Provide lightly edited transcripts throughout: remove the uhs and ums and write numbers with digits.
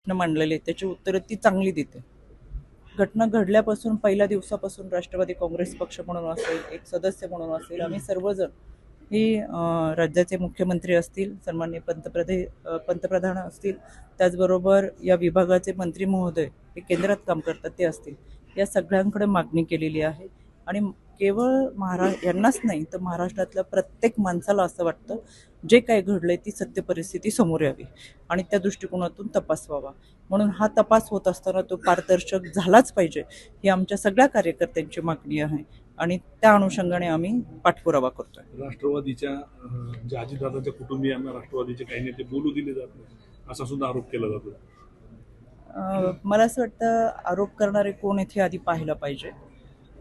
प्रश्न मांडलेले आहेत त्याची उत्तरं ती चांगली देते. घटना घडल्यापासून पहिल्या दिवसापासून राष्ट्रवादी काँग्रेस पक्ष म्हणून असेल, एक सदस्य म्हणून असेल, आम्ही सर्वजण ही राज्याचे मुख्यमंत्री असतील, सन्माननीय पंतप्रधान असतील, त्याचबरोबर या विभागाचे मंत्री महोदय हे केंद्रात काम करतात ते असतील, या सगळ्यांकडे मागणी केलेली आहे. आणि केवळ यांनाच नाही तर महाराष्ट्रातल्या प्रत्येक माणसाला असं वाटतं जे काही घडलंय ती सत्य परिस्थिती समोर यावी आणि त्या दृष्टिकोनातून तपास व्हावा. म्हणून हा तपास होत असताना तो पारदर्शक झालाच पाहिजे ही आमच्या सगळ्या कार्यकर्त्यांची मागणी आहे आणि त्या अनुषंगाने आम्ही पाठपुरावा करतोय. राष्ट्रवादीच्या जे अजितदादांच्या कुटुंबियांना राष्ट्रवादीचे काही नेते बोलू दिले जात नाही असा सुद्धा आरोप केला जातो. मला असं वाटतं आरोप करणारे कोण इथे आधी पाहायला पाहिजे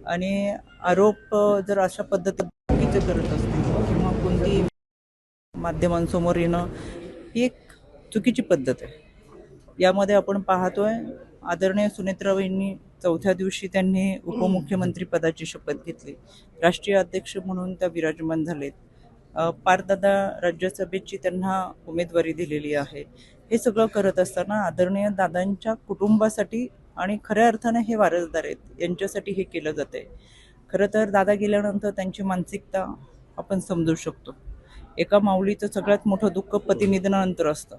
आणि आरोप जर अशा पद्धतीचे करत असतील किंवा कोणती माध्यमांसमोर येणं ही एक चुकीची पद्धत आहे. यामध्ये आपण पाहतोय आदरणीय सुनेत्राबाईंनी चौथ्या दिवशी त्यांनी उपमुख्यमंत्री पदाची शपथ घेतली, राष्ट्रीय अध्यक्ष म्हणून त्या विराजमान झालेत, पारदादा राज्यसभेची त्यांना उमेदवारी दिलेली आहे. हे सगळं करत असताना आदरणीय दादांच्या कुटुंबासाठी आणि खऱ्या अर्थाने हे वारसदार आहेत यांच्यासाठी हे केलं जातंय. खरं तर दादा गेल्यानंतर त्यांची मानसिकता आपण समजू शकतो. एका माऊलीचं सगळ्यात मोठं दुःख पतिनिधनानंतर असतं,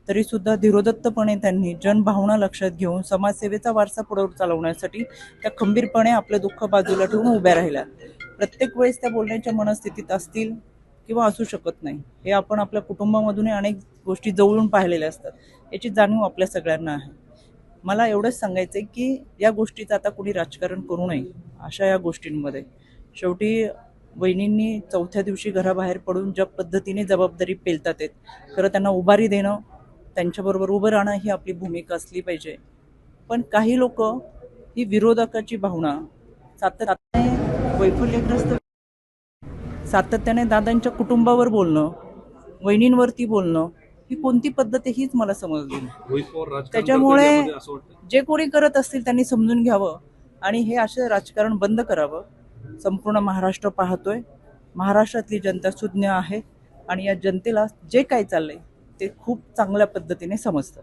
तरीसुद्धा धीरोदत्तपणे त्यांनी जनभावना लक्षात घेऊन समाजसेवेचा वारसा पुढे चालवण्यासाठी त्या खंबीरपणे आपलं दुःख बाजूला ठेवून उभ्या राहिल्या. प्रत्येक वेळेस त्या बोलण्याच्या मनस्थितीत असतील किंवा असू शकत नाही, हे आपण आपल्या कुटुंबामधून अनेक गोष्टी जवळून पाहिलेल्या असतात, याची जाणीव आपल्या सगळ्यांना आहे. मला एवढंच सांगायचं आहे की या गोष्टीचं आता कोणी राजकारण करू नये अशा या गोष्टींमध्ये. शेवटी वहिनींनी चौथ्या दिवशी घराबाहेर पडून ज्या पद्धतीने जबाबदारी पेलतात आहेत, खरं त्यांना उभारी देणं, त्यांच्याबरोबर उभं राहणं ही आपली भूमिका असली पाहिजे. पण काही लोक ही विरोधकाची भावना सातत्याने वैफल्यग्रस्त सातत्याने दादांच्या कुटुंबावर बोलणं, वहिनींवरती बोलणं ही कोणती पद्धत आहे हीच मला समजली नाही. त्याच्यामुळे जे कोणी करत असतील त्यांनी समजून घ्यावं आणि हे असं राजकारण बंद करावं. संपूर्ण महाराष्ट्र पाहतोय, महाराष्ट्रातली जनता सुज्ञ आहे आणि या जनतेला जे काही चाललंय ते खूप चांगल्या पद्धतीने समजतं.